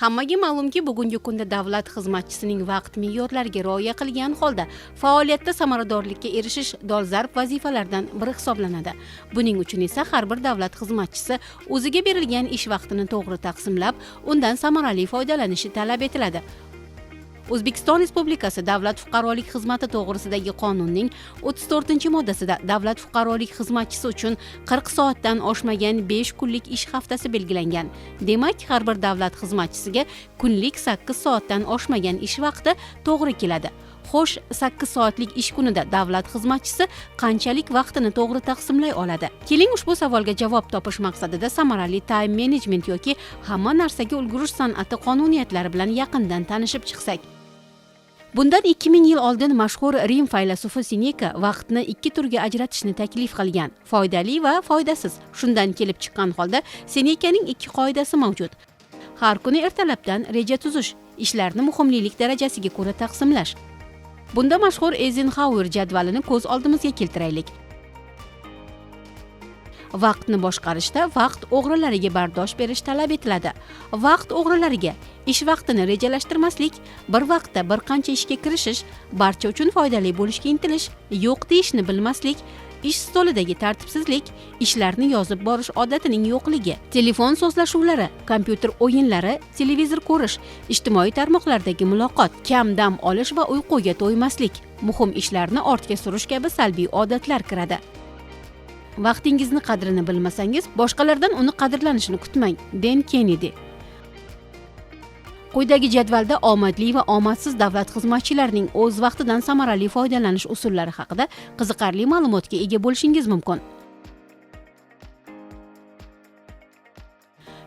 Hammaga ma'lumki, bugungi kunda davlat xizmatchisining vaqt me'yorlariga rioya qilgan holda faoliyatda samaradorlikka erishish dolzarb vazifalardan biri hisoblanadi. Buning uchun esa har bir davlat xizmatchisi o'ziga berilgan ish vaqtini to'g'ri taqsimlab, undan samarali foydalanishi talab etiladi. O'zbekiston Respublikasi Davlat fuqarolik xizmati to'g'risidagi qonunning 34-moddasida davlat fuqarolik xizmatchisi uchun 40 soatdan oshmagan 5 kunlik ish haftasi belgilangan. Demak, har bir davlat xizmatchisiga kunlik 8 soatdan oshmagan ish vaqti to'g'ri keladi. Xo'sh, 8 soatlik ish kunida davlat xizmatchisi qanchalik vaqtini to'g'ri taqsimlay oladi? Keling ushbu savolga javob topish maqsadida samarali time management yoki hamma narsaga ulgurish san'ati qonuniyatlari bilan yaqindan tanishib chiqsak. Bundan 2000 yil oldin mashhur Rim faylasufi Seneka vaqtni 2 turga ajratishni taklif qilgan: foydali va foydasiz. Shundan kelib chiqqan holda Senekaning 2 qoidasi mavjud. Har kuni ertalabdan reja tuzish, ishlarni muhimlilik darajasiga ko'ra taqsimlash. Bunda mashhur Eisenhower jadvalini ko'z oldimizga keltiraylik. Vaqtni boshqarishda vaqt o'g'rilariga bardosh berish talab etiladi. Vaqt o'g'rilariga ish vaqtini rejalashtirmaslik, bir vaqtda bir qancha ishga kirishish, barcha uchun foydali bo'lishga intilish, yo'q deyishni bilmaslik, ish stolidagi tartibsizlik, ishlarni yozib borish odatining yo'qligi, telefon so'zlashuvlari, kompyuter o'yinlari, televizor ko'rish, ijtimoiy tarmoqlardagi muloqot, kam dam olish va uyquga to'ymaslik, muhim ishlarni ortga surish kabi salbiy odatlar kiradi. Vaqtingizni qadrini bilmasangiz, boshqalardan uni qadrlanishini kutmang. Den Kennedy. Quyidagi jadvalda omadli va omadsiz davlat xizmatchilarining o'z vaqtidan samarali foydalanish usullari haqida qiziqarli ma'lumotga ega bo'lishingiz mumkin.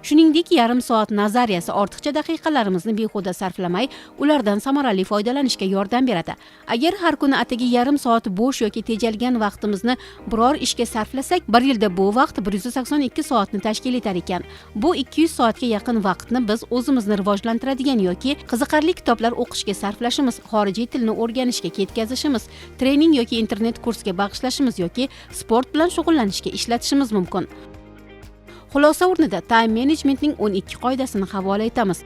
Shuningdek, yarim soat nazariyasi ortiqcha daqiqalarimizni behuda sarflamay, ulardan samarali foydalanishga yordam beradi. Agar har kuni atigi yarim soat bo'sh yoki tejalgan vaqtimizni biror ishga sarflasak, bir yilda bu vaqt 182 soatni tashkil etar ekan. Bu 200 soatga yaqin vaqtni biz o'zimizni rivojlantiradigan yoki qiziqarli kitoblar o'qishga sarflashimiz, xorijiy tilni o'rganishga ketkazishimiz, trening yoki internet kursiga bag'ishlashimiz yoki sport bilan shug'ullanishga ishlatishimiz mumkin. Xulosa o'rnida time managementning 12 qoidasini havola etamiz.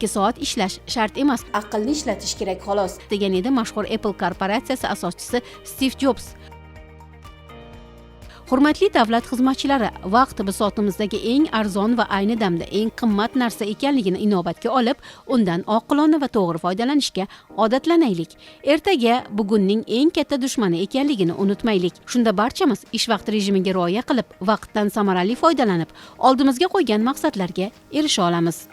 soat ishlash shart emas, aqlni ishlatish kerak xolos, degan edi mashhur Apple korporatsiyasi asoschisi Steve Jobs. Hurmatli davlat xizmatchilari, vaqt bisotimizdagi eng arzon va ayni damda eng qimmat narsa ekanligini inobatga olib, undan oqilona va to'g'ri foydalanishga odatlanaylik. Ertaga bugunning eng katta dushmani ekanligini unutmaylik. Shunda barchamiz ish vaqti rejimiga rioya qilib, vaqtdan samarali foydalanib, oldimizga qo'ygan maqsadlarga erisha olamiz.